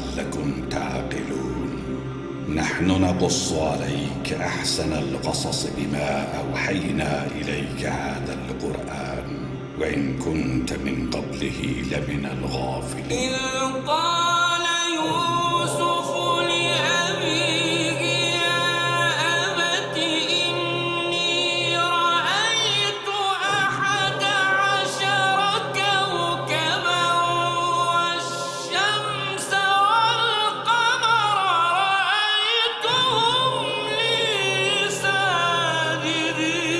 لعلكم تعقلون. نحن نقص عليك أحسن القصص بما أوحينا إليك هذا القرآن وإن كنت من قبله لمن الغافلين. إذ قال يوسف لأبيه يا أبت إني رأيت 11 كوكبا والشمس والقمر رأيتهم لي ساجدين.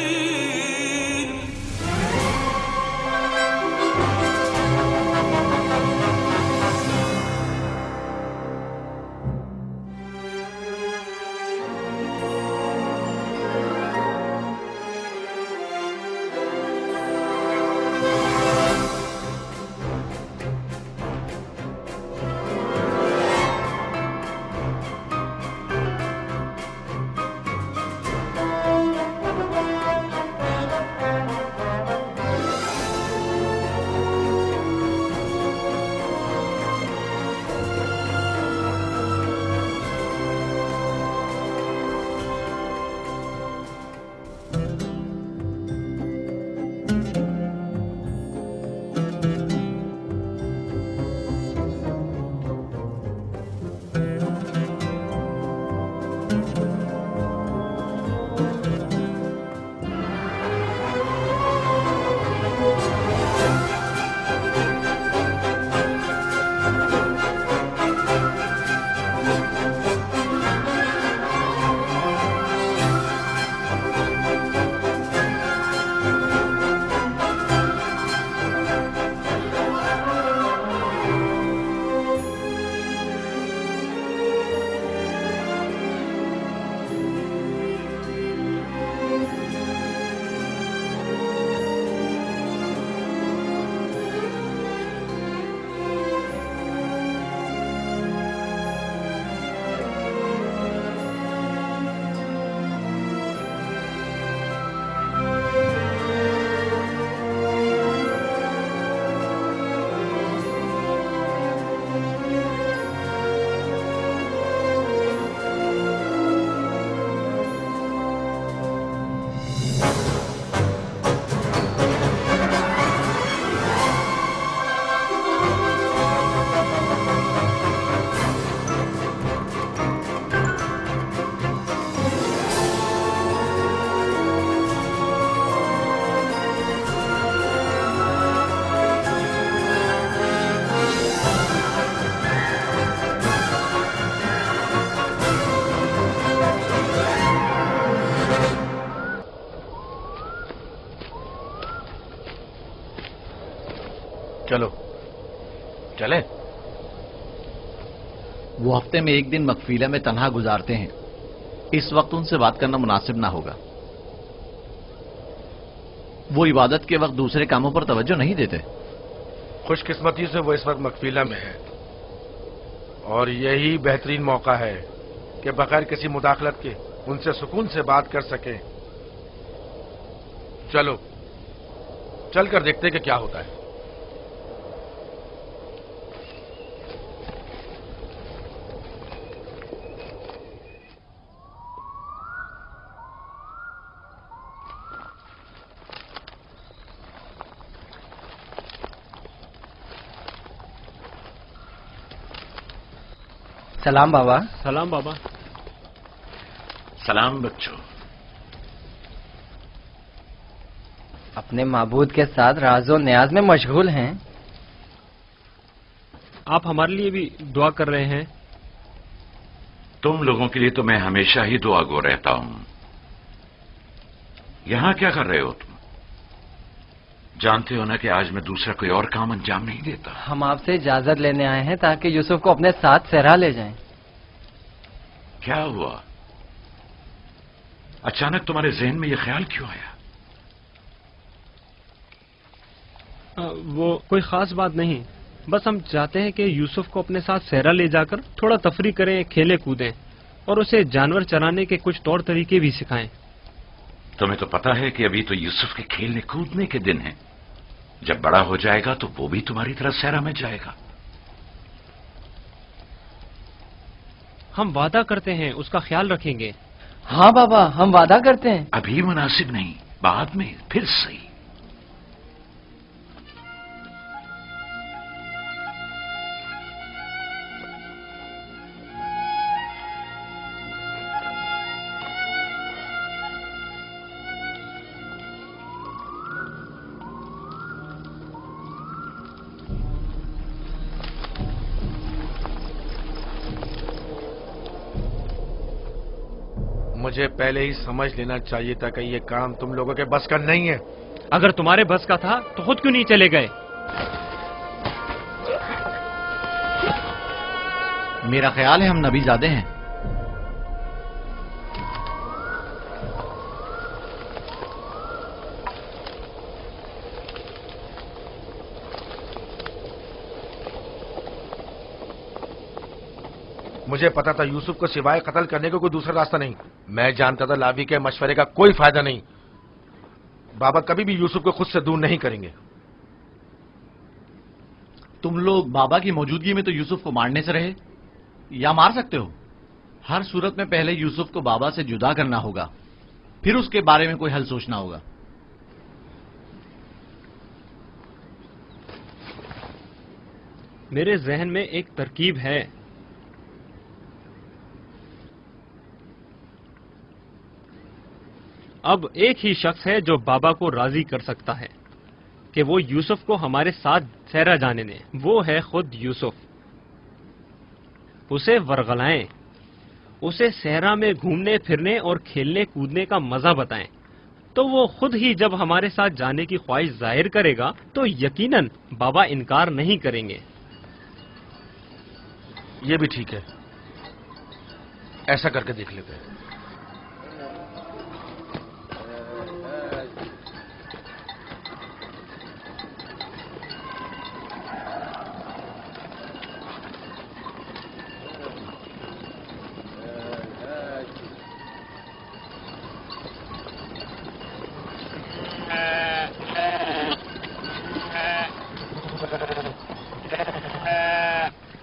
چلو چلیں. وہ ہفتے میں ایک دن مقفیلہ میں تنہا گزارتے ہیں. اس وقت ان سے بات کرنا مناسب نہ ہوگا. وہ عبادت کے وقت دوسرے کاموں پر توجہ نہیں دیتے. خوش قسمتی سے وہ اس وقت مقفیلہ میں ہے اور یہی بہترین موقع ہے کہ بغیر کسی مداخلت کے ان سے سکون سے بات کر سکیں. چلو چل کر دیکھتے کہ کیا ہوتا ہے. سلام بابا. سلام بابا. سلام بچوں. اپنے معبود کے ساتھ راز و نیاز میں مشغول ہیں. آپ ہمارے لیے بھی دعا کر رہے ہیں. تم لوگوں کے لیے تو میں ہمیشہ ہی دعا گو رہتا ہوں. یہاں کیا کر رہے ہو تم؟ جانتے ہو نا کہ آج میں دوسرا کوئی اور کام انجام نہیں دیتا. ہم آپ سے اجازت لینے آئے ہیں تاکہ یوسف کو اپنے ساتھ صحرا لے جائیں. کیا ہوا؟ اچانک تمہارے ذہن میں یہ خیال کیوں آیا؟ وہ کوئی خاص بات نہیں. بس ہم چاہتے ہیں کہ یوسف کو اپنے ساتھ صحرا لے جا کر تھوڑا تفریح کریں، کھیلے کودیں اور اسے جانور چرانے کے کچھ طور طریقے بھی سکھائیں. تمہیں تو پتا ہے کہ ابھی تو یوسف کے کھیلنے کودنے کے دن ہیں. جب بڑا ہو جائے گا تو وہ بھی تمہاری طرح صحرا میں جائے گا. ہم وعدہ کرتے ہیں اس کا خیال رکھیں گے. ہاں بابا ہم وعدہ کرتے ہیں. ابھی مناسب نہیں، بعد میں پھر صحیح. مجھے پہلے ہی سمجھ لینا چاہیے تھا کہ یہ کام تم لوگوں کے بس کا نہیں ہے. اگر تمہارے بس کا تھا تو خود کیوں نہیں چلے گئے؟ میرا خیال ہے ہم نبی زادے ہیں. مجھے پتا تھا یوسف کو سوائے قتل کرنے کا کوئی دوسرا راستہ نہیں. میں جانتا تھا لاوی کے مشورے کا کوئی فائدہ نہیں. بابا کبھی بھی یوسف کو خود سے دور نہیں کریں گے. تم لوگ بابا کی موجودگی میں تو یوسف کو مارنے سے رہے یا مار سکتے ہو. ہر صورت میں پہلے یوسف کو بابا سے جدا کرنا ہوگا، پھر اس کے بارے میں کوئی حل سوچنا ہوگا. میرے ذہن میں ایک ترکیب ہے. اب ایک ہی شخص ہے جو بابا کو راضی کر سکتا ہے کہ وہ یوسف کو ہمارے ساتھ صحرا جانے دیں. وہ ہے خود یوسف. اسے ورغلائیں، اسے صحرا میں گھومنے پھرنے اور کھیلنے کودنے کا مزہ بتائیں، تو وہ خود ہی جب ہمارے ساتھ جانے کی خواہش ظاہر کرے گا تو یقیناً بابا انکار نہیں کریں گے. یہ بھی ٹھیک ہے، ایسا کر کے دیکھ لیتے ہیں.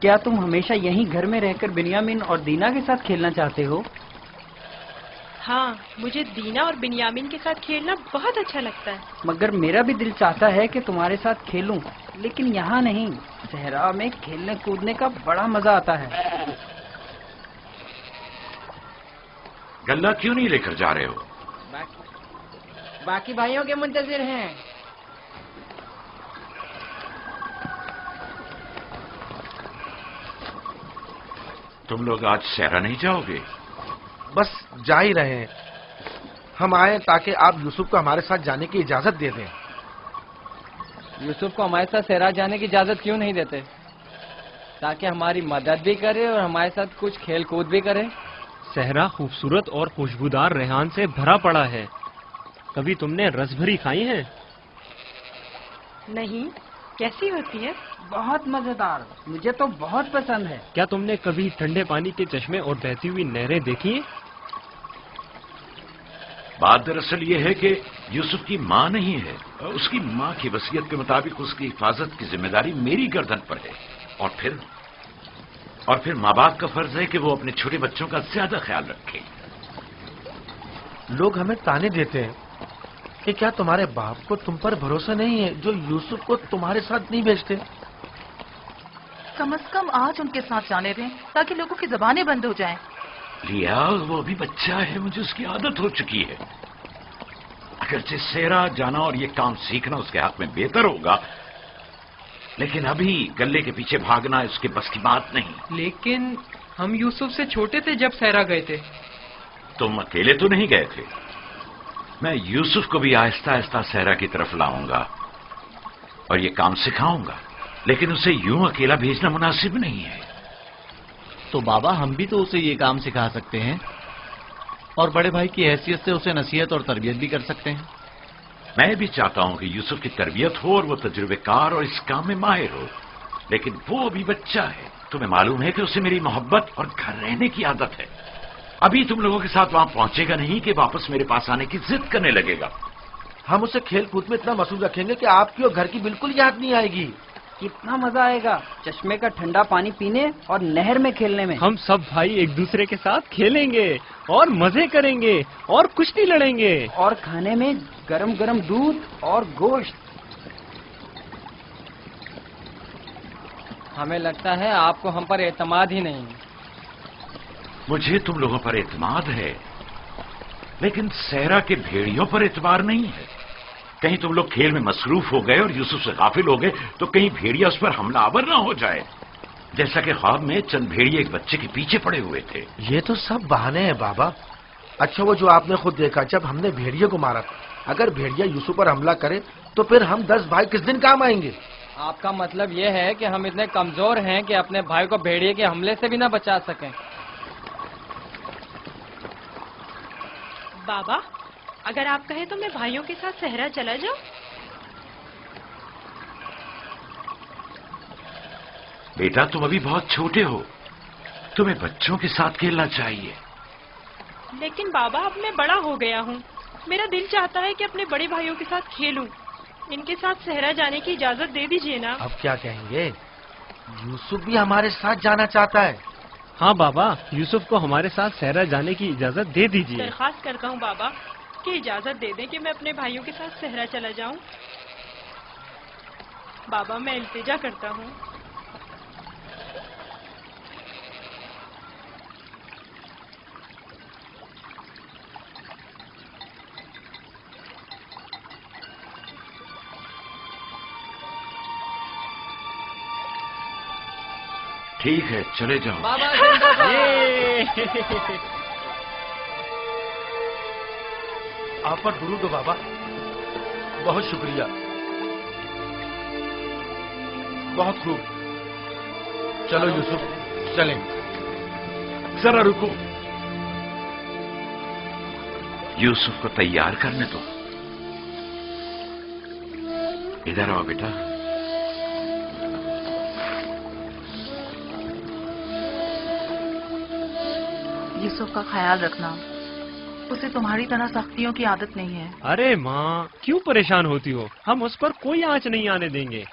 کیا تم ہمیشہ یہیں گھر میں رہ کر بنیامین اور دینا کے ساتھ کھیلنا چاہتے ہو؟ ہاں، مجھے دینا اور بنیامین کے ساتھ کھیلنا بہت اچھا لگتا ہے. مگر میرا بھی دل چاہتا ہے کہ تمہارے ساتھ کھیلوں، لیکن یہاں نہیں. صحرا میں کھیلنے کودنے کا بڑا مزہ آتا ہے. گلہ کیوں نہیں لے کر جا رہے ہو؟ باقی بھائیوں کے منتظر ہیں. تم لوگ آج صحرا نہیں جاؤ گے؟ بس جا ہی رہے ہیں. ہم آئے تاکہ آپ یوسف کو ہمارے ساتھ جانے کی اجازت دے دیں. یوسف کو ہمارے ساتھ صحرا جانے کی اجازت کیوں نہیں دیتے؟ تاکہ ہماری مدد بھی کرے اور ہمارے ساتھ کچھ کھیل کود بھی کرے. صحرا خوبصورت اور خوشبودار ریحان سے بھرا پڑا ہے. کبھی تم نے رس بھری کھائی ہیں؟ نہیں، کیسی ہوتی ہے؟ بہت مزیدار، مجھے تو بہت پسند ہے. کیا تم نے کبھی ٹھنڈے پانی کے چشمے اور بہتی ہوئی نہریں دیکھی ہیں؟ بات دراصل یہ ہے کہ یوسف کی ماں نہیں ہے. اس کی ماں کی وصیت کے مطابق اس کی حفاظت کی ذمہ داری میری گردن پر ہے. اور پھر ماں باپ کا فرض ہے کہ وہ اپنے چھوٹے بچوں کا زیادہ خیال رکھے. لوگ ہمیں تانے دیتے ہیں کہ کیا تمہارے باپ کو تم پر بھروسہ نہیں ہے جو یوسف کو تمہارے ساتھ نہیں بھیجتے؟ کم از کم آج ان کے ساتھ جانے دیں تاکہ لوگوں کی زبانیں بند ہو جائیں. لیا وہ ابھی بچہ ہے، مجھے اس کی عادت ہو چکی ہے. اگرچہ صحرا جانا اور یہ کام سیکھنا اس کے حق میں بہتر ہوگا، لیکن ابھی گلے کے پیچھے بھاگنا اس کے بس کی بات نہیں. لیکن ہم یوسف سے چھوٹے تھے جب صحرا گئے تھے. تم اکیلے تو نہیں گئے تھے. میں یوسف کو بھی آہستہ آہستہ صحرا کی طرف لاؤں گا اور یہ کام سکھاؤں گا، لیکن اسے یوں اکیلا بھیجنا مناسب نہیں ہے. تو بابا ہم بھی تو اسے یہ کام سکھا سکتے ہیں اور بڑے بھائی کی حیثیت سے اسے نصیحت اور تربیت بھی کر سکتے ہیں. میں بھی چاہتا ہوں کہ یوسف کی تربیت ہو اور وہ تجربے کار اور اس کام میں ماہر ہو، لیکن وہ ابھی بچہ ہے. تمہیں معلوم ہے کہ اسے میری محبت اور گھر رہنے کی عادت ہے. ابھی تم لوگوں کے ساتھ وہاں پہنچے گا نہیں کہ واپس میرے پاس آنے کی ضد کرنے لگے گا. ہم اسے کھیل کود میں اتنا مصروف رکھیں گے کہ آپ کی اور گھر کی بالکل یاد نہیں آئے گی. کتنا مزہ آئے گا چشمے کا ٹھنڈا پانی پینے اور نہر میں کھیلنے میں. ہم سب بھائی ایک دوسرے کے ساتھ کھیلیں گے اور مزے کریں گے اور کشتی لڑیں گے. اور کھانے میں گرم گرم دودھ اور گوشت. ہمیں لگتا ہے آپ کو ہم پر اعتماد ہی نہیں. مجھے تم لوگوں پر اعتماد ہے، لیکن صحرا کے بھیڑیوں پر اعتبار نہیں ہے. کہیں تم لوگ کھیل میں مصروف ہو گئے اور یوسف سے غافل ہو گئے تو کہیں بھیڑیا اس پر حملہ آور نہ ہو جائے، جیسا کہ خواب میں چند بھیڑیے ایک بچے کے پیچھے پڑے ہوئے تھے. یہ تو سب بہانے ہیں بابا. اچھا وہ جو آپ نے خود دیکھا جب ہم نے بھیڑیے کو مارا تھا، اگر بھیڑیا یوسف پر حملہ کرے تو پھر ہم 10 بھائی کس دن کام آئیں گے؟ آپ کا مطلب یہ ہے کہ ہم اتنے کمزور ہیں کہ اپنے بھائی کو بھیڑیے کے حملے سے بھی نہ بچا سکیں. بابا اگر آپ کہیں تو میں بھائیوں کے ساتھ صحرا چلا جاؤں. بیٹا تم ابھی بہت چھوٹے ہو، تمہیں بچوں کے ساتھ کھیلنا چاہیے. لیکن بابا اب میں بڑا ہو گیا ہوں، میرا دل چاہتا ہے کہ اپنے بڑے بھائیوں کے ساتھ کھیلوں. ان کے ساتھ صحرا جانے کی اجازت دے دیجیے نا. اب کیا کہیں گے؟ یوسف بھی ہمارے ساتھ جانا چاہتا ہے. ہاں بابا یوسف کو ہمارے ساتھ صحرا جانے کی اجازت دے دیجیے. درخواست کرتا ہوں بابا کہ اجازت دے دیں کہ میں اپنے بھائیوں کے ساتھ صحرا چلا جاؤں. بابا میں التجا کرتا ہوں. ٹھیک ہے چلے جاؤ. بابا زندہ باد. آپ پر درود ہو بابا. بہت شکریہ. بہت خوب. چلو یوسف چلیں. ذرا رکو، یوسف کو تیار کرنے دو. ادھر آؤ بیٹا. یوسف کا خیال رکھنا، اسے تمہاری طرح سختیوں کی عادت نہیں ہے. ارے ماں کیوں پریشان ہوتی ہو؟ ہم اس پر کوئی آنچ نہیں آنے دیں گے.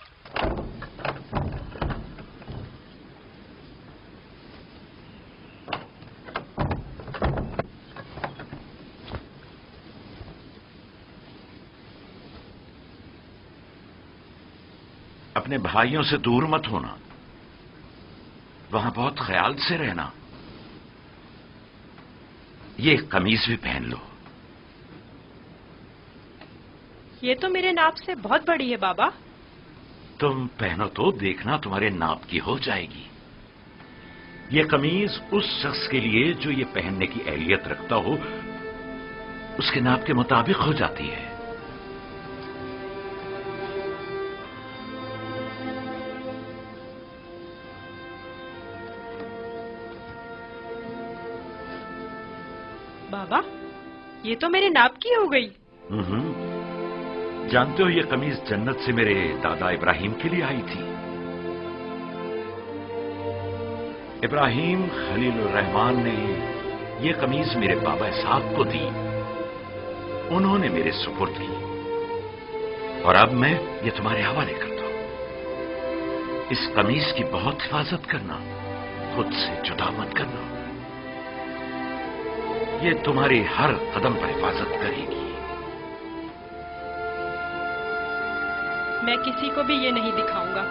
اپنے بھائیوں سے دور مت ہونا، وہاں بہت خیال سے رہنا. یہ قمیض بھی پہن لو. یہ تو میرے ناپ سے بہت بڑی ہے بابا. تم پہنو تو دیکھنا تمہارے ناپ کی ہو جائے گی. یہ قمیض اس شخص کے لیے جو یہ پہننے کی اہلیت رکھتا ہو، اس کے ناپ کے مطابق ہو جاتی ہے. بابا یہ تو میرے ناپ کی ہو گئی. جانتے ہو یہ قمیض جنت سے میرے دادا ابراہیم کے لیے آئی تھی. ابراہیم خلیل الرحمان نے یہ قمیض میرے بابا اسحاق کو دی، انہوں نے میرے سپرد کی، اور اب میں یہ تمہارے حوالے کرتا ہوں. اس قمیض کی بہت حفاظت کرنا، خود سے جدا مت کرنا. یہ تمہاری ہر قدم پر حفاظت کرے گی. میں کسی کو بھی یہ نہیں دکھاؤں گا.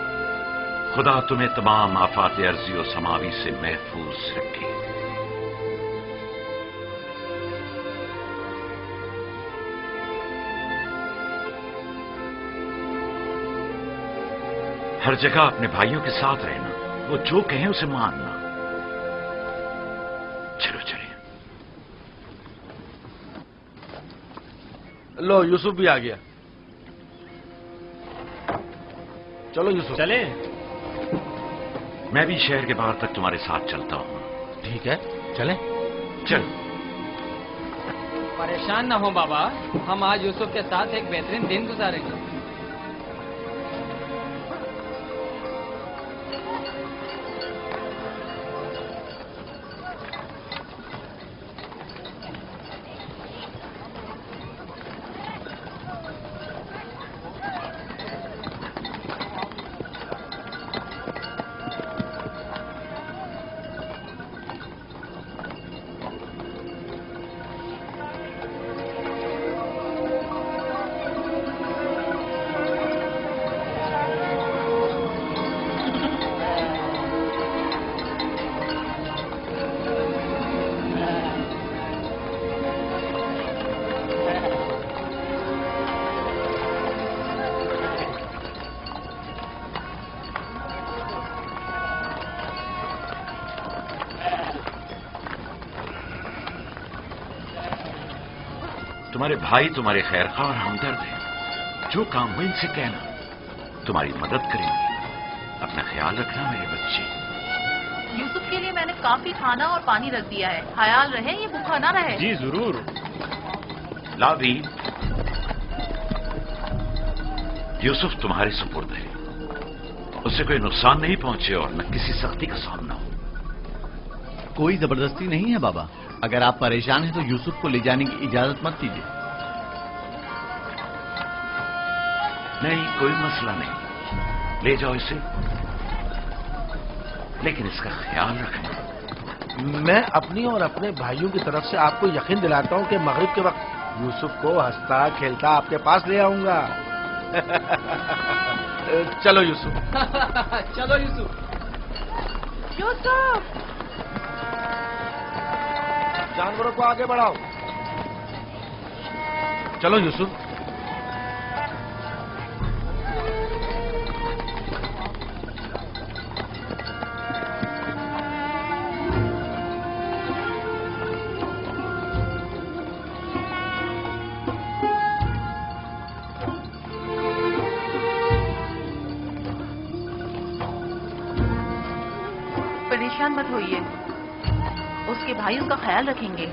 خدا تمہیں تمام آفات ارضی و سماوی سے محفوظ رکھے. ہر جگہ اپنے بھائیوں کے ساتھ رہنا، وہ جو کہیں اسے ماننا. چلو چلے. لو یوسف بھی آ گیا. چلو یوسف چلیں. میں بھی شہر کے باہر تک تمہارے ساتھ چلتا ہوں. ٹھیک ہے چلیں. چل. پریشان نہ ہو بابا، ہم آج یوسف کے ساتھ ایک بہترین دن گزاریں گے. تمہارے بھائی تمہارے خیر خواہ اور ہمدرد ہیں. جو کام ہو ان سے کہنا، تمہاری مدد کریں گے. اپنا خیال رکھنا میرے بچے. یوسف کے لیے میں نے کافی کھانا اور پانی رکھ دیا ہے، خیال رہے یہ بھوکا نہ رہے. جی ضرور. لاوی، یوسف تمہارے سپرد ہے. اسے کوئی نقصان نہیں پہنچے اور نہ کسی سختی کا سامنا ہو. کوئی زبردستی نہیں ہے بابا. اگر آپ پریشان ہیں تو یوسف کو لے جانے کی اجازت مت دیجیے. نہیں، کوئی مسئلہ نہیں. لے جاؤ اسے، لیکن اس کا خیال رکھنا. میں اپنی اور اپنے بھائیوں کی طرف سے آپ کو یقین دلاتا ہوں کہ مغرب کے وقت یوسف کو ہنستا کھیلتا آپ کے پاس لے آؤں گا. چلو یوسف. چلو یوسف. یوسف جانوروں کو آگے بڑھاؤ. چلو یوسف. پریشان مت ہوئیے، اس کے بھائی اس کا خیال رکھیں گے.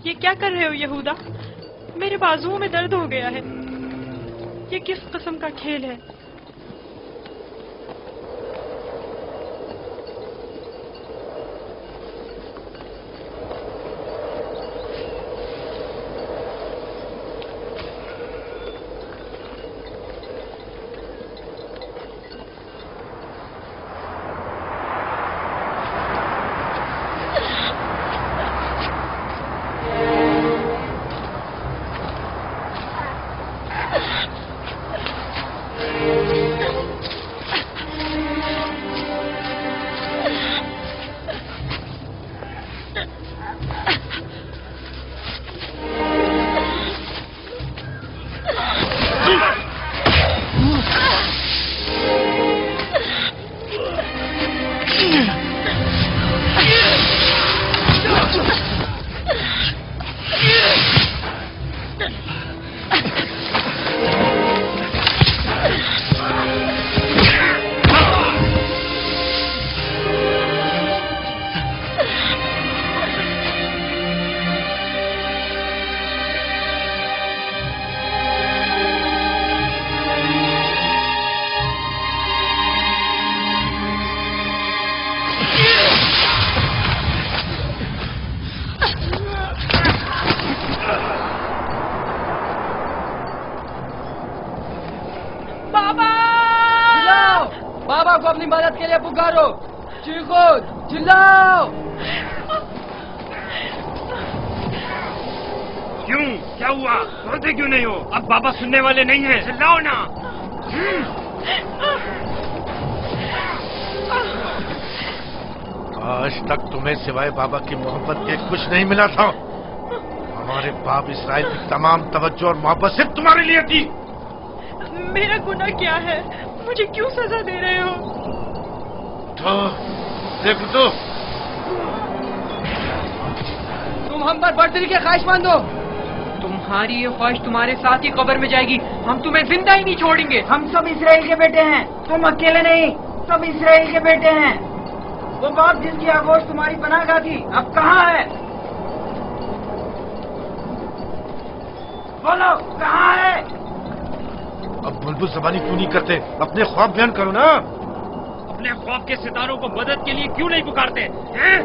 یہ کیا کر رہے ہو یہودا؟ میرے بازوؤں میں درد ہو گیا ہے. یہ کس قسم کا کھیل ہے؟ اللہ کو اپنی مدد کے لیے پکارو، چیخو، چلاؤ۔ کیوں؟ کیا ہوا؟ روتے کیوں نہیں ہو؟ اب بابا سننے والے نہیں ہیں، چلاؤ نا۔ آج تک تمہیں سوائے بابا کی محبت کے کچھ نہیں ملا تھا۔ ہمارے باپ اسرائیل کی تمام توجہ اور محبت صرف تمہارے لیے تھی۔ میرا گناہ کیا ہے؟ مجھے کیوں سزا دے رہے ہو؟ تو دیکھ تو تم ہم پر برتری کے خواہش مند ہو۔ تمہاری یہ خواہش تمہارے ساتھ ہی قبر میں جائے گی، ہم تمہیں زندہ ہی نہیں چھوڑیں گے۔ ہم سب اسرائیل کے بیٹے ہیں، تم اکیلے نہیں، سب اسرائیل کے بیٹے ہیں۔ وہ باپ جس کی آغوش تمہاری پناہ گاہ تھی اب کہاں ہے؟ بولو کہاں ہے؟ اب بلبل زبانی کیوں نہیں کرتے؟ اپنے خواب بیان کرو نا۔ اپنے خواب کے ستاروں کو مدد کے لیے کیوں نہیں پکارتے ہیں؟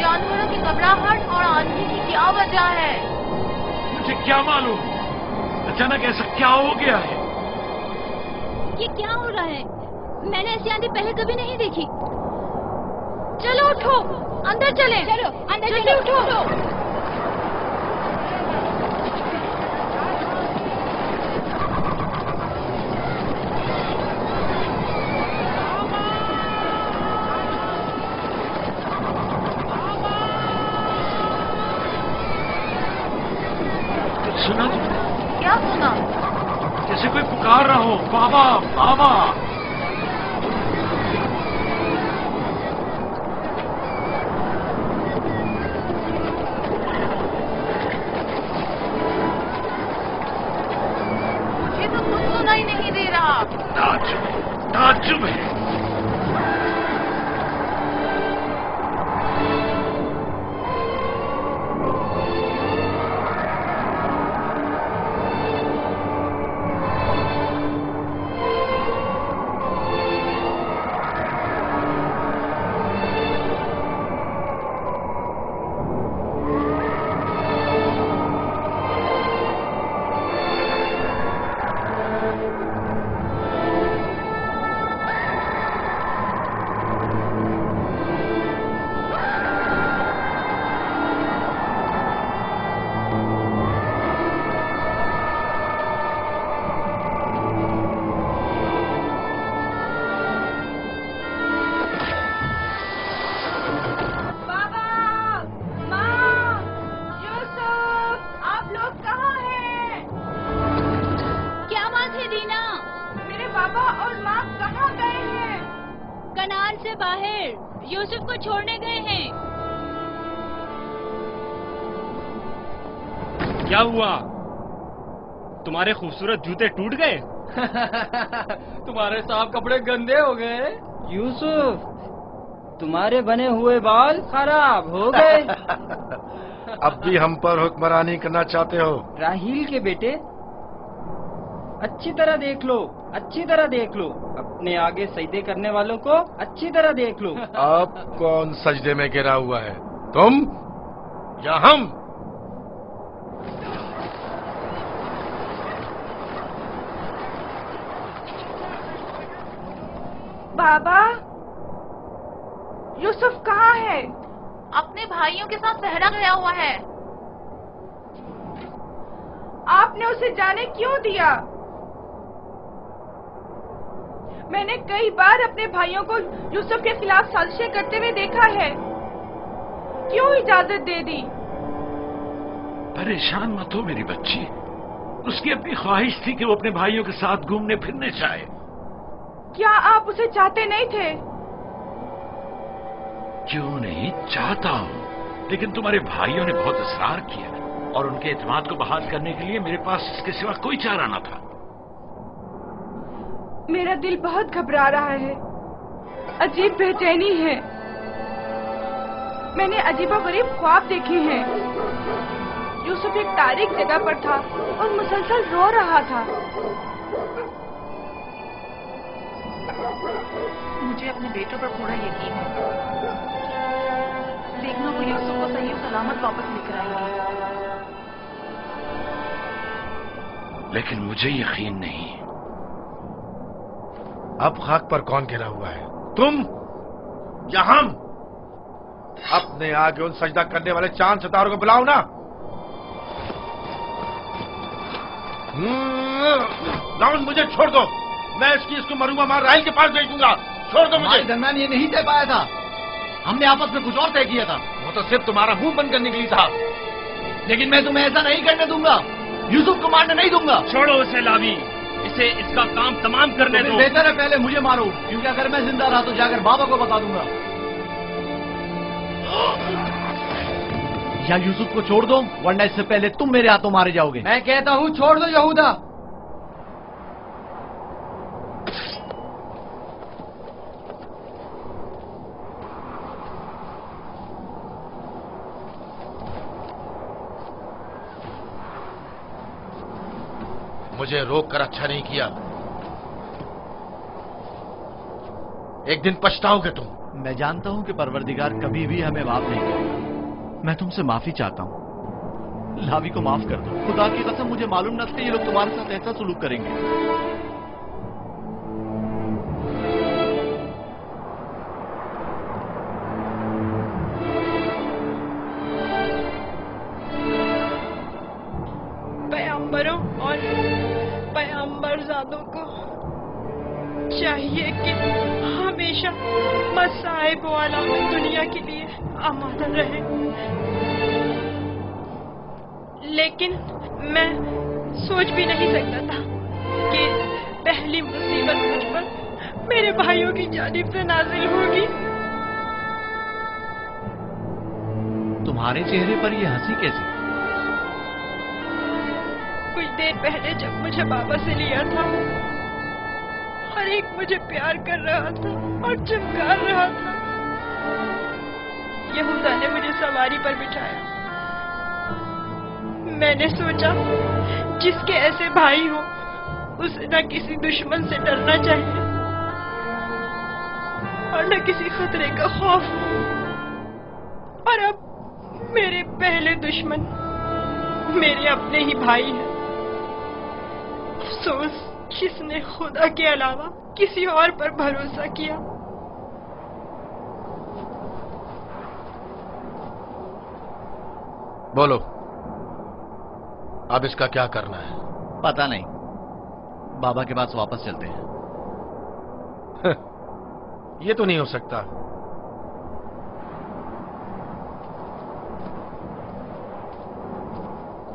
جانوروں کی گھبراہٹ اور آندھی کی کیا وجہ ہے؟ مجھے کیا معلوم، اچانک ایسا کیا ہو گیا ہے؟ یہ کیا ہو رہا ہے؟ میں نے ایسی آندھی پہلے کبھی نہیں دیکھی۔ چلو اٹھو، اندر چلیں۔ چلو اندر جلدی اٹھو۔ سنا تم نے؟ کیا سنا؟ جیسے کوئی پکار رہا ہو، بابا بابا۔ مجھے تو کچھ سنا ہی نہیں دے رہا۔ تعجب ہے۔ یوسف کو چھوڑنے گئے ہیں۔ کیا ہوا؟ تمہارے خوبصورت جوتے ٹوٹ گئے؟ تمہارے صاف کپڑے گندے ہو گئے۔ یوسف، تمہارے بنے ہوئے بال خراب ہو گئے۔ اب بھی ہم پر حکمرانی کرنا چاہتے ہو؟ راہیل کے بیٹے، اچھی طرح دیکھ لو، اچھی طرح دیکھ لو، اپنے آگے سجدے کرنے والوں کو اچھی طرح دیکھ لو۔ اب کون سجدے میں گرا ہوا ہے، تم یا ہم؟ بابا، یوسف کہاں ہے؟ اپنے بھائیوں کے ساتھ صحرا گیا ہوا ہے۔ آپ نے اسے جانے کیوں دیا؟ میں نے کئی بار اپنے بھائیوں کو یوسف کے خلاف سازشیں کرتے ہوئے دیکھا ہے، کیوں اجازت دے دی؟ پریشان مت ہو میری بچی، اس کی اپنی خواہش تھی کہ وہ اپنے بھائیوں کے ساتھ گھومنے پھرنے چاہے۔ کیا آپ اسے چاہتے نہیں تھے؟ क्यों नहीं, चाहता हूं, लेकिन तुम्हारे भाइयों ने बहुत इसरार किया और उनके एतमाद को बहाल करने के लिए मेरे पास इसके सिवा कोई चारा न था। मेरा दिल बहुत घबरा रहा है, अजीब बेचैनी है। मैंने अजीबोगरीब ख्वाब देखे हैं। यूसुफ एक तारीख जगह पर था और मुसलसल रो रहा था। मुझे अपने बेटों पर पूरा यकीन है। देखना वो यूसुफ को सही सलामत वापस लेकर आएंगे। लेकिन मुझे यकीन नहीं। अब खाक पर कौन गिरा हुआ है, तुम या हम? अपने आगे उन सजदा करने वाले चांद सितारों को बुलाओ ना। राउंड, मुझे छोड़ दो। मैं इसको मरूंगा मार राइल के पास भेज दूंगा। छोड़ दो मुझे। दरमियान ये नहीं तय पाया था, हमने आपस में कुछ और तय किया था। वो तो सिर्फ तुम्हारा मुंह बंद करने के लिए था। लेकिन मैं तुम्हें ऐसा नहीं करने दूंगा, यूसुफ को मारने नहीं दूंगा। छोड़ो उसे लावी, इसे इसका काम तमाम करने दो। बेहतर है पहले मुझे मारो, क्योंकि अगर मैं जिंदा रहा तो जाकर बाबा को बता दूंगा। या यूसुफ को छोड़ दो, वरना इससे पहले तुम मेरे हाथों मारे जाओगे। मैं कहता हूँ छोड़ दो यहूदा। मुझे रोक कर अच्छा नहीं किया। एक दिन पछताओगे तुम। मैं जानता हूं कि परवरदिगार कभी भी हमें माफ नहीं करेगा। मैं तुमसे माफी चाहता हूं, लावी को माफ कर दो। खुदा की कसम मुझे मालूम न था ये लोग तुम्हारे साथ ऐसा सुलूक करेंगे। पैगंबरों और पैगंबरजादों को चाहिए कि हमेशा मसाइब वाला दुनिया के लिए आमादा रहे, लेकिन मैं सोच भी नहीं सकता था कि पहली मुसीबत मुझ पर मेरे भाइयों की जानिब से नाजिल होगी। तुम्हारे चेहरे पर ये हंसी कैसी? कुछ देर पहले जब मुझे बाबा से लिया था, हर एक मुझे प्यार कर रहा था और चमकार रहा था। यहूदा ने मुझे सवारी पर बिठाया। मैंने सोचा जिसके ऐसे भाई हो उसे न किसी दुश्मन से डरना चाहिए और न किसी खतरे का खौफ। और अब मेरे पहले दुश्मन मेरे अपने ही भाई हैं। अफसोस किसने खुदा के अलावा किसी और पर भरोसा किया। बोलो, अब इसका क्या करना है? पता नहीं, बाबा के पास वापस चलते हैं। ये तो नहीं हो सकता।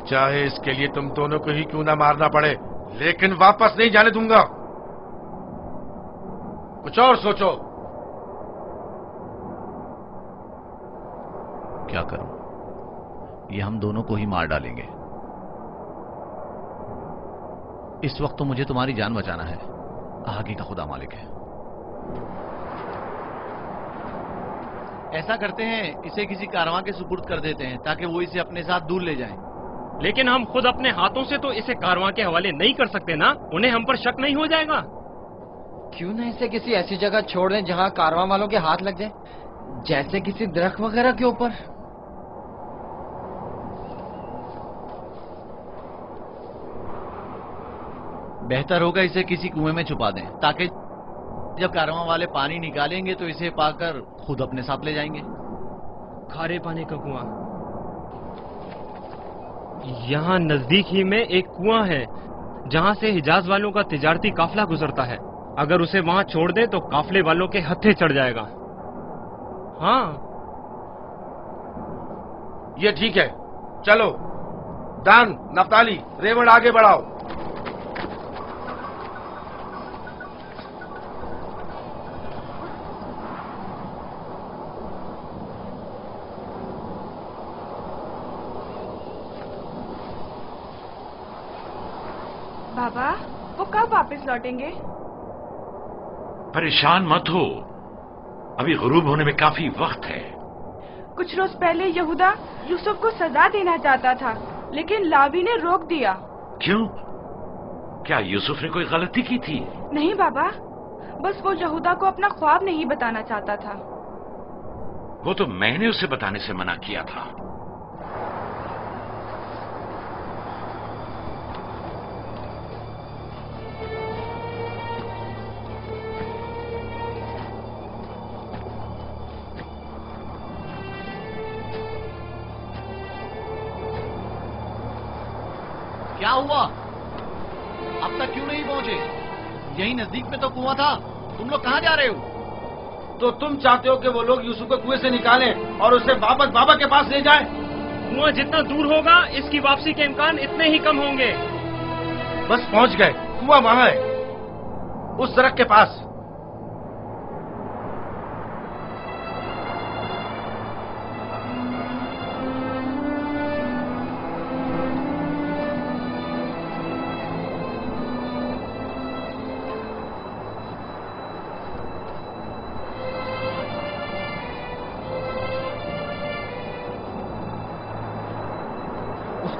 चाहे इसके लिए तुम दोनों को ही क्यों ना मारना पड़े, लेकिन वापस नहीं जाने दूंगा। कुछ और सोचो। क्या करूं? ये हम दोनों को ही मार डालेंगे। इस वक्त तो मुझे तुम्हारी जान बचाना है, आगे का खुदा मालिक है। ऐसा करते हैं, इसे किसी कारवां के सुपुर्द कर देते हैं ताकि वो इसे अपने साथ दूर ले जाएं। लेकिन हम खुद अपने हाथों से तो इसे कारवां के हवाले नहीं कर सकते ना, उन्हें हम पर शक नहीं हो जाएगा? क्यों न इसे किसी ऐसी जगह छोड़ दें जहां कारवां वालों के हाथ लग जाए, जैसे किसी दरख्त वगैरह के ऊपर। बेहतर होगा इसे किसी कुएं में छुपा दें, ताकि जब कारवां वाले पानी निकालेंगे तो इसे पाकर खुद अपने साथ ले जाएंगे। खारे पानी का कुआं? यहाँ नजदीक ही में एक कुआं है जहाँ से हिजाज वालों का तिजारती काफिला गुजरता है। अगर उसे वहाँ छोड़ दें तो काफिले वालों के हत्थे चढ़ जाएगा। हाँ, ये ठीक है। चलो दान, नफ्ताली, रेवड़ आगे बढ़ाओ। बाबा वो कब वापस लौटेंगे? परेशान मत हो, अभी गुरूब होने में काफी वक्त है। कुछ रोज पहले यहूदा यूसुफ को सजा देना चाहता था, लेकिन लावी ने रोक दिया। क्यों? क्या यूसुफ ने कोई गलती की थी? नहीं बाबा, बस वो यहूदा को अपना ख्वाब नहीं बताना चाहता था। वो तो मैंने उसे बताने से मना किया था। क्या हुआ? अब तक क्यों नहीं पहुंचे? यही नजदीक में तो कुआं था। तुम लोग कहाँ जा रहे हो? तो तुम चाहते हो कि वो लोग यूसुफ को कुएं से निकालें और उसे वापस बाबा के पास ले जाएं? कुआं जितना दूर होगा, इसकी वापसी के इम्कान इतने ही कम होंगे। बस पहुंच गए, कुआं वहां है, उस सड़क के पास।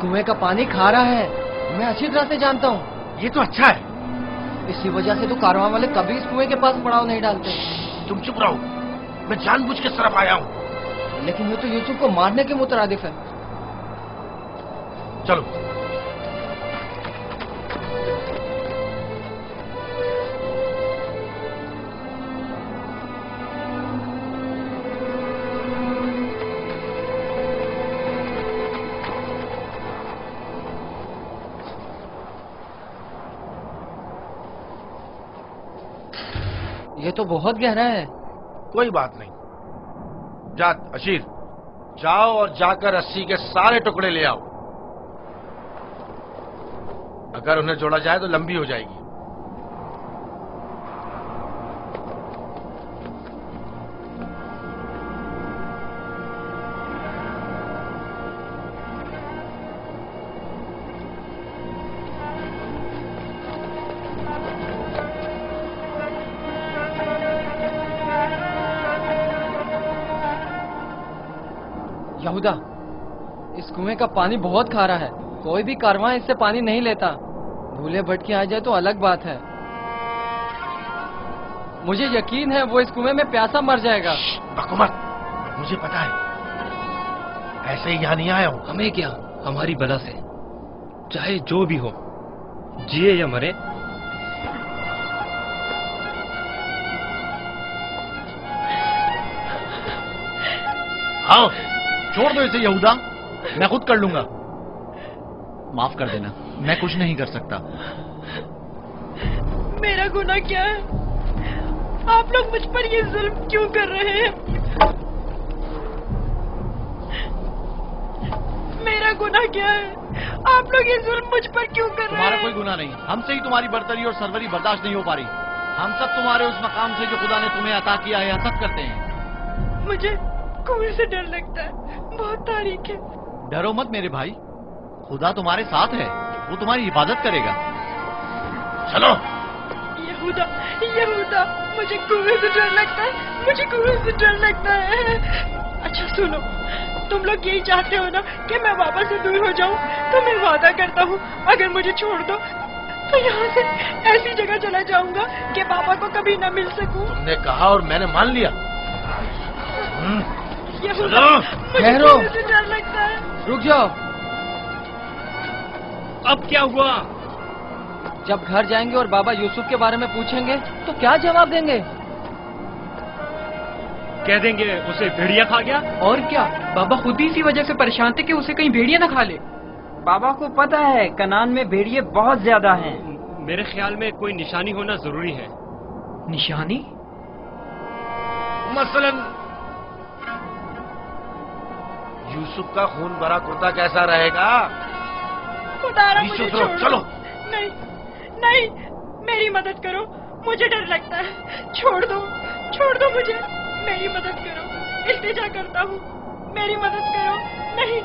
कुएं का पानी खारा है, मैं अच्छी तरह से जानता हूँ। ये तो अच्छा है। इसी वजह से तो कारवां वाले कभी इस कुएं के पास पड़ाव नहीं डालते। तुम चुप रहो, मैं जानबूझ के इस तरफ आया हूँ। लेकिन ये तो यूसुफ को मारने के मुतरादिफ है। चलो। ये तो बहुत गहरा है। कोई बात नहीं, जा अशीर, जाओ और जाकर रस्सी के सारे टुकड़े ले आओ। अगर उन्हें जोड़ा जाए तो लंबी हो जाएगी। यहूदा, इस कुएं का पानी बहुत खारा है, कोई भी कारवां इससे पानी नहीं लेता। भूले भटके आ जाए तो अलग बात है। मुझे यकीन है वो इस कुएं में प्यासा मर जाएगा। बको मत, मुझे पता है, ऐसे ही यहाँ नहीं आया हूँ। हमें क्या, हमारी बला से चाहे जो भी हो, जिए या मरे, आओ छोड़ दो इसे यहूदा, मैं खुद कर लूंगा। माफ कर देना, मैं कुछ नहीं कर सकता। मेरा गुनाह क्या है? आप लोग मुझ पर ये जुल्म क्यों कर रहे हैं? मेरा गुनाह क्या है? आप लोग ये जुल्म मुझ पर क्यों कर रहे हैं? तुम्हारा कोई गुनाह नहीं, हमसे ही तुम्हारी बर्तरी और सरवरी बर्दाश्त नहीं हो पा रही। हम सब तुम्हारे उस मकाम से जो खुदा ने तुम्हें अता किया है हसद करते हैं। मुझे कुएं से डर लगता है, बहुत तारीख है। डरो मत मेरे भाई, खुदा तुम्हारे साथ है, वो तुम्हारी हिफाजत करेगा। चलो। यहूदा, यहूदा, मुझे कुएं से डर लगता है, मुझे कुएं से डर लगता है। अच्छा सुनो, तुम लोग यही चाहते हो ना कि मैं बाबा से दूर हो जाऊं? तो मैं वादा करता हूँ, अगर मुझे छोड़ दो तो यहाँ से ऐसी जगह चला जाऊंगा कि बाबा को कभी न मिल सकूं। तुमने कहा और मैंने मान लिया। ठहरो, मुझे डर लगता है। रुक जाओ। अब क्या हुआ? जब घर जाएंगे और बाबा यूसुफ के बारे में पूछेंगे तो क्या जवाब देंगे? कह देंगे उसे भेड़िया खा गया। और क्या, बाबा खुद ही इसी वजह से परेशान थे कि उसे कहीं भेड़िया न खा ले। बाबा को पता है कनान में भेड़िए बहुत ज्यादा हैं। मेरे ख्याल में कोई निशानी होना जरूरी है। निशानी? मसलन यूसुफ का खून भरा कुर्ता कैसा रहेगा? खुदारा मुझे छोड़ दो। चलो। नहीं, नहीं, मेरी मदद करो, मुझे डर लगता है। छोड़ दो, छोड़ दो मुझे, मेरी मदद करो, इल्तिजा करता हूँ, मेरी मदद करो। नहीं।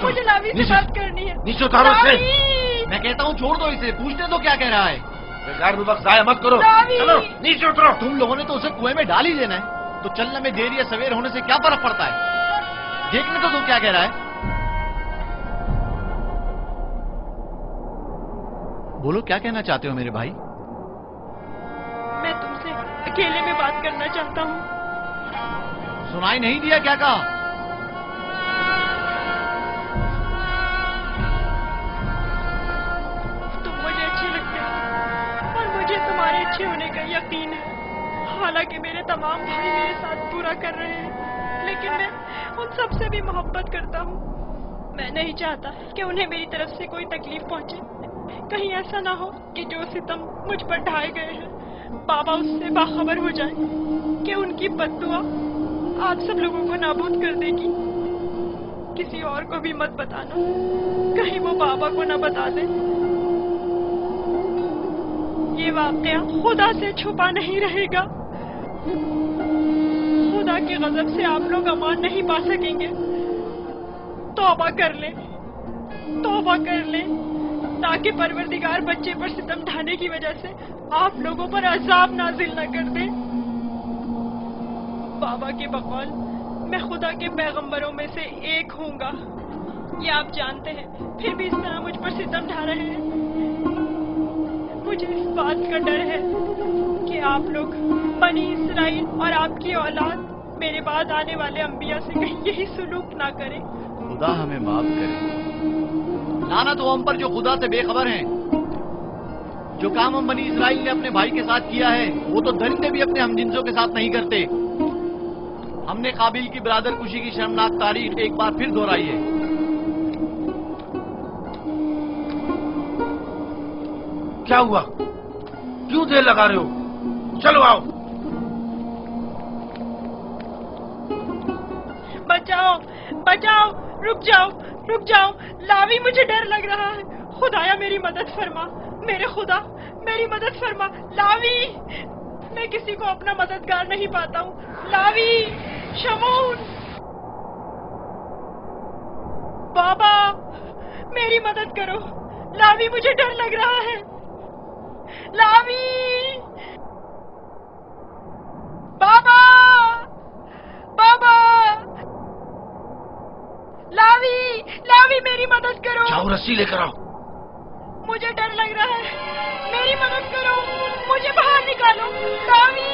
मुझे लावी से बात करनी है। नीचे उतारो इसे। लावी! मैं कहता हूँ छोड़ दो इसे, पूछने तो क्या कह रहा है। बेकार में वक्त जाया मत करो। लावी! चलो नीचे उतरो। तुम लोगों ने तो उसे कुएं में डाल ही देना है, तो चलने में देर या सवेर होने से क्या फर्क पड़ता है। देखने तो तू क्या कह रहा है। बोलो क्या कहना चाहते हो मेरे भाई। मैं तुमसे अकेले में बात करना चाहता हूँ। सुनाई नहीं दिया क्या कहा। तुम मुझे अच्छे लगते हो और मुझे तुम्हारे अच्छे होने का यकीन है। हालांकि मेरे तमाम भाई मेरे साथ पूरा कर रहे हैं, लेकिन मैं उन सब से भी मोहब्बत करता हूँ। मैं नहीं चाहता कि उन्हें मेरी तरफ से कोई तकलीफ पहुंचे। कहीं ऐसा ना हो कि जो सितम मुझ पर ढाए गए हैं बाबा उससे बाखबर हो जाए कि उनकी बद्दुआ आप सब लोगों को नाबूद कर देगी। किसी और को भी मत बताना, कहीं वो बाबा को न बता दे। ये वाकया खुदा से छुपा नहीं रहेगा। खुदा के गजब से आप लोग अमान नहीं पा सकेंगे। तौबा कर ले, तौबा कर ले, ताकि परवरदिगार बच्चे पर सितम ढाने की वजह से आप लोगों पर अजाब नाजिल न कर दे। बाबा के बकौल मैं खुदा के पैगंबरों में से एक हूँगा, ये आप जानते हैं, फिर भी इस तरह मुझ पर सितम ढा रहे हैं। मुझे इस बात का डर है कि आप लोग बनी इसराइल और आपकी औलाद मेरे बाद आने वाले अंबिया से कहीं यही सुलूक ना करें। खुदा हमें माफ करे। लानत हो हम पर जो खुदा से बेखबर हैं। जो काम हम बनी इसराइल ने अपने भाई के साथ किया है वो तो दरिंदे भी अपने हमजिंसों के साथ नहीं करते। हमने काबिल की बरादर कुशी की शर्मनाक तारीख एक बार फिर दोहराई है। क्या हुआ, क्यों देर लगा रहे हो। चलो आओ। बचाओ बचाओ, रुक जाओ रुक जाओ, लावी मुझे डर लग रहा है। खुदाया मेरी मदद फरमा, मेरे खुदा मेरी मदद फरमा। लावी, मैं किसी को अपना मददगार नहीं पाता हूँ। लावी, शमून, बाबा मेरी मदद करो। लावी मुझे डर लग रहा है। लावी, बाबा बाबा, लावी लावी मेरी मदद करो। जाओ रस्सी लेकर आओ। मुझे डर लग रहा है, मेरी मदद करो, मुझे बाहर निकालो। लावी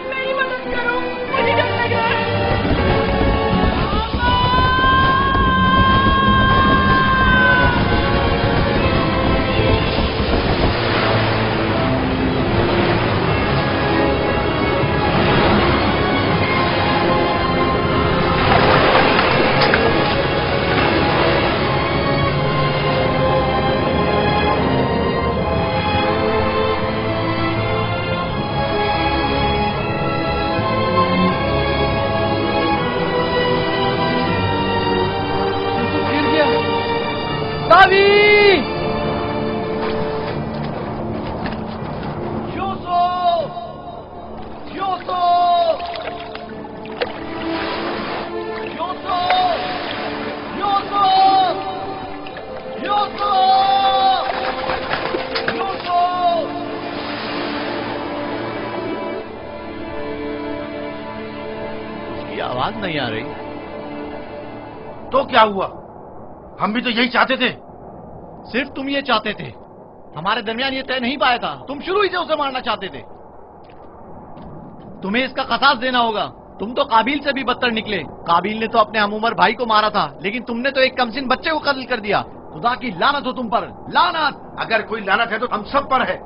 मेरी मदद करो, मुझे डर लग रहा है। आवाज नहीं आ रही। तो क्या हुआ, हम भी तो यही चाहते थे। सिर्फ तुम ये चाहते थे, हमारे दरमियान ये तय नहीं पाया था। तुम शुरू ही से उसे मारना चाहते थे। तुम्हें इसका कसास देना होगा। तुम तो काबिल से भी बदतर निकले। काबिल ने तो अपने हमउमर भाई को मारा था, लेकिन तुमने तो एक कमसिन बच्चे को कत्ल कर दिया। खुदा की लानत हो तुम पर, लानत। अगर कोई लानत है तो हम सब पर है।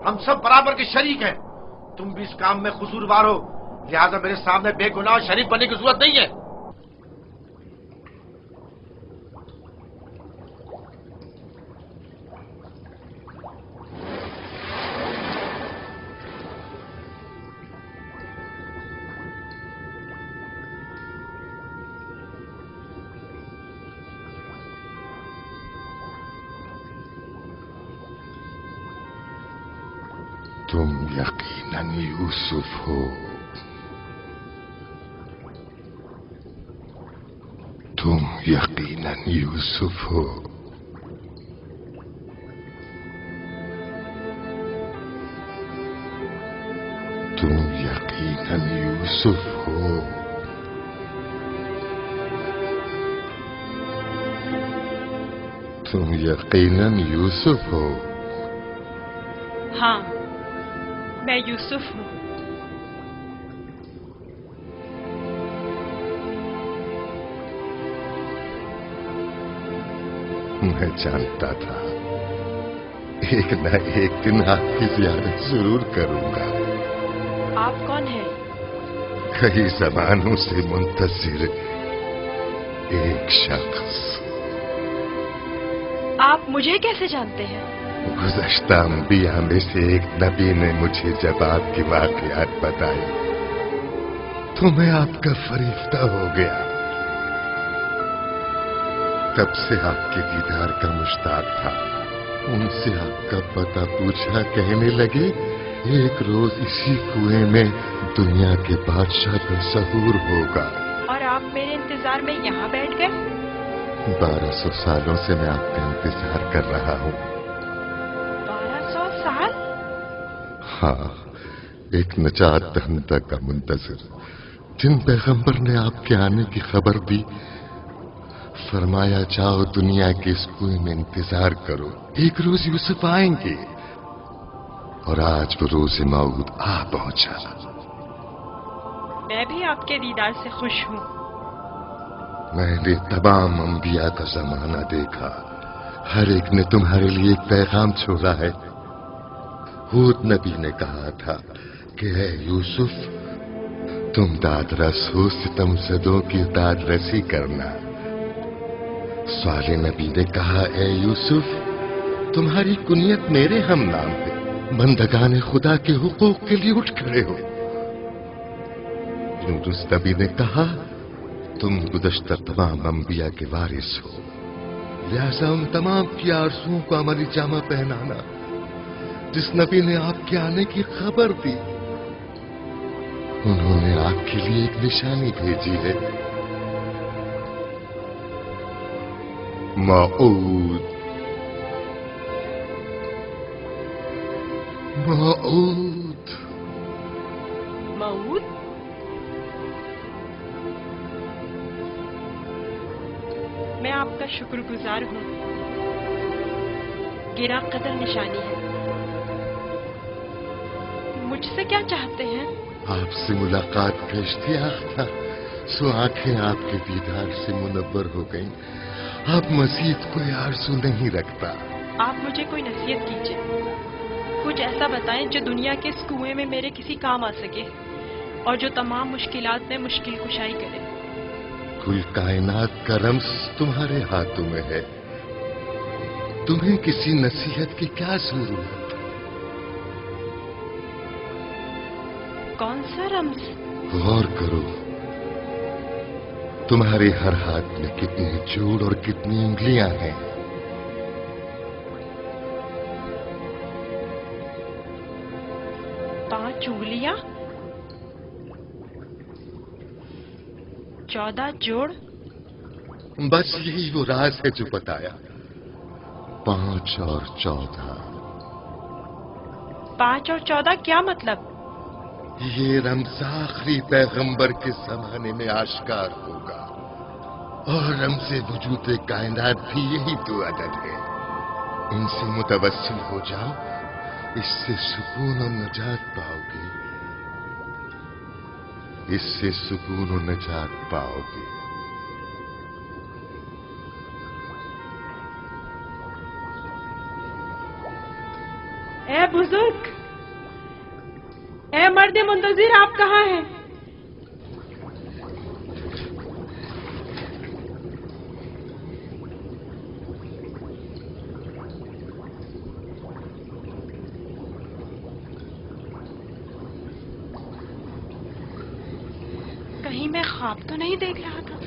हम सब बराबर के शरीक हैं। तुम भी इस काम में कसूरवार हो, लिहाजा मेरे सामने बेगुनाह शरीक बनने की जरूरत नहीं है। तुम यकीनन यूसुफ हो। तुम यकीनन यूसुफ हो। तुम यकीनन यूसुफ हो। तुम यकीनन यूसुफ हो। हाँ, मैं यूसुफ हूँ। मैं जानता था एक न एक दिन आपकी ज़ियारत जरूर करूंगा। आप कौन हैं? कई ज़मानों से मुंतज़िर एक शख्स। आप मुझे कैसे जानते हैं? गुज़श्ता अंबिया में से एक नबी ने मुझे जब आपकी वाक़ियात बताई तो मैं आपका फरिश्ता हो गया। तब से आपके दीदार का मुश्ताक था। उनसे आपका पता पूछा, कहने लगे एक रोज इसी कुएं में दुनिया के बादशाह का ज़हूर होगा। और आप मेरे इंतजार में यहाँ बैठ गए? 1200 सालों से मैं आपका इंतजार कर रहा हूँ। 1200 साल? हाँ, एक नजात दहिंदा का मुंतज़िर, जिन पैगंबर ने आपके आने की खबर दी, फरमाया जाओ दुनिया के इस कुएं में इंतजार करो, एक रोज यूसुफ आएंगे। और आज वो रोज मौऊद आ पहुंचा। मैं भी आपके दीदार से खुश हूँ। मैंने तमाम अंबिया का जमाना देखा, हर एक ने तुम्हारे लिए एक पैगाम छोड़ा है। हूद नबी ने कहा था कि है यूसुफ, तुम दादरस हो, सितमज़दों की दादरसी करना। साले नबी ने कहा, ए यूसुफ, तुम्हारी कुनियत मेरे हम नाम है, बंदगाने खुदा के हुकूक के लिए उठ खड़े हो। यूनुस नबी ने कहा, तुम गुज़श्ता तमाम अंबिया के वारिस हो, लिहाजा उन तमाम की आरज़ुओं को अमली जामा पहनाना जिस नबी ने आपके आने की खबर दी। उन्होंने आपके लिए एक निशानी भेजी है, मऊद। मऊद। मऊद? मैं आपका शुक्रगुजार हूँ। गिरा कदर निशानी है। मुझसे क्या चाहते हैं? आपसे मुलाकात का इश्तियाक था, सो आंखें आपके दीदार से मुनव्वर हो गईं। अब मजीद कोई आरज़ू नहीं रखता। आप मुझे कोई नसीहत कीजिए, कुछ ऐसा बताएं जो दुनिया के इस कुएं में मेरे किसी काम आ सके और जो तमाम मुश्किलात में मुश्किल कुशाई करे। कुल कायनात का रम्स तुम्हारे हाथों में है, तुम्हें किसी नसीहत की क्या जरूरत? कौन सा रम्स? गौर करो, तुम्हारे हर हाथ में कितने जोड़ और कितनी उंगलियां हैं। पांच उंगलियां, 14 जोड़। बस यही वो राज है जो बताया, 5 और 14। 5 और 14 क्या मतलब? ये रम्ज़ आखिरी पैगंबर के जमाने में आश्कार होगा, और रम्ज़े वजूद कायनात भी यही 2 अदद है। इनसे मुतवस्सिल हो जाओ, इससे सुकून और नजात पाओगे, इससे सुकून और नजात पाओगे। ए बुजुर्ग, ए मर्द मुंतज़िर, आप कहाँ हैं? कहीं मैं ख्वाब तो नहीं देख रहा था?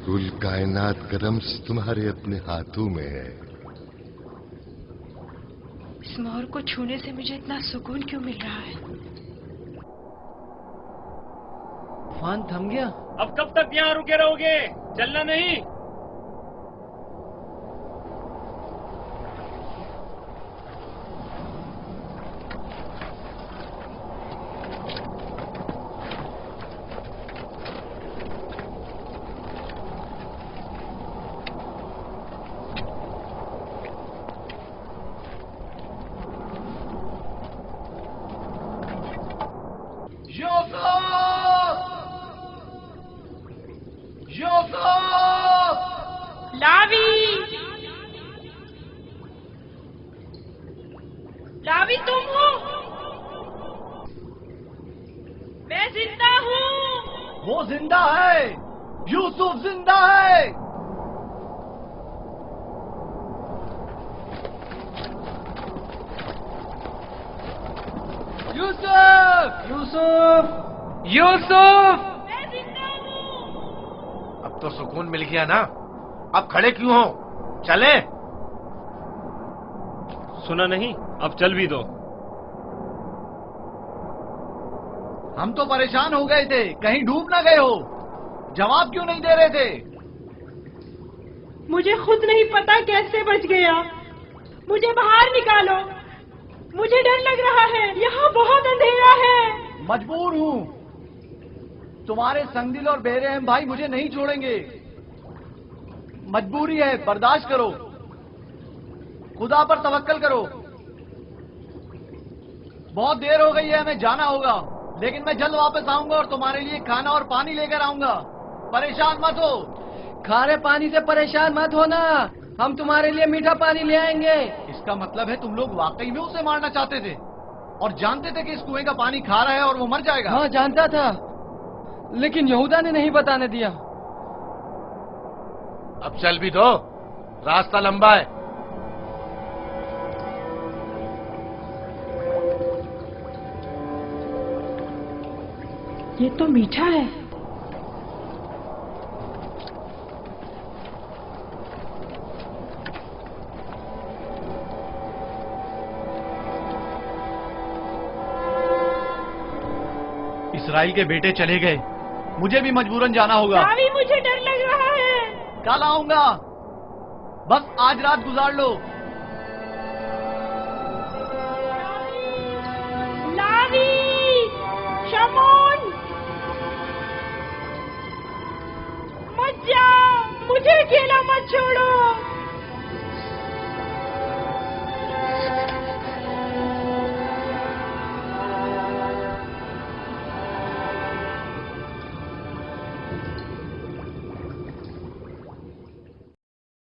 कुल कायनात का रम्ज़ तुम्हारे अपने हाथों में है। मोहर को छूने से मुझे इतना सुकून क्यों मिल रहा है? तूफान थम गया। अब कब तक यहाँ रुके रहोगे? चलना नहीं? लावी तुम हो? मैं जिंदा हूँ। वो जिंदा है, यूसुफ जिंदा है। यूसुफ! यूसुफ! यूसुफ! मैं जिंदा हूँ। अब तो सुकून मिल गया ना? अब खड़े क्यों हो? चलें? सुना नहीं? अब चल भी दो। हम तो परेशान हो गए थे, कहीं डूब ना गए हो। जवाब क्यों नहीं दे रहे थे? मुझे खुद नहीं पता कैसे बच गया। मुझे बाहर निकालो, मुझे डर लग रहा है, यहाँ बहुत अंधेरा है। मजबूर हूँ, तुम्हारे संगदिल और बेरहम भाई मुझे नहीं छोड़ेंगे। मजबूरी है, बर्दाश्त करो, खुदा पर तवक्कल करो। बहुत देर हो गई है, हमें जाना होगा, लेकिन मैं जल्द वापस आऊंगा और तुम्हारे लिए खाना और पानी लेकर आऊंगा। परेशान मत हो। खारे पानी से परेशान मत होना, हम तुम्हारे लिए मीठा पानी ले आएंगे। इसका मतलब है तुम लोग वाकई में उसे मारना चाहते थे और जानते थे कि इस कुएं का पानी खारा है और वो मर जाएगा। हाँ जानता था, लेकिन यहूदा ने नहीं बताने दिया। अब चल भी दो, रास्ता लंबा है। ये तो मीठा है। इसराइल के बेटे चले गए, मुझे भी मजबूरन जाना होगा। लावी, मुझे डर लग रहा है। कल आऊंगा, बस आज रात गुजार लो। लावी, शमोन, मत जाओ, मुझे अकेला मत छोड़ो।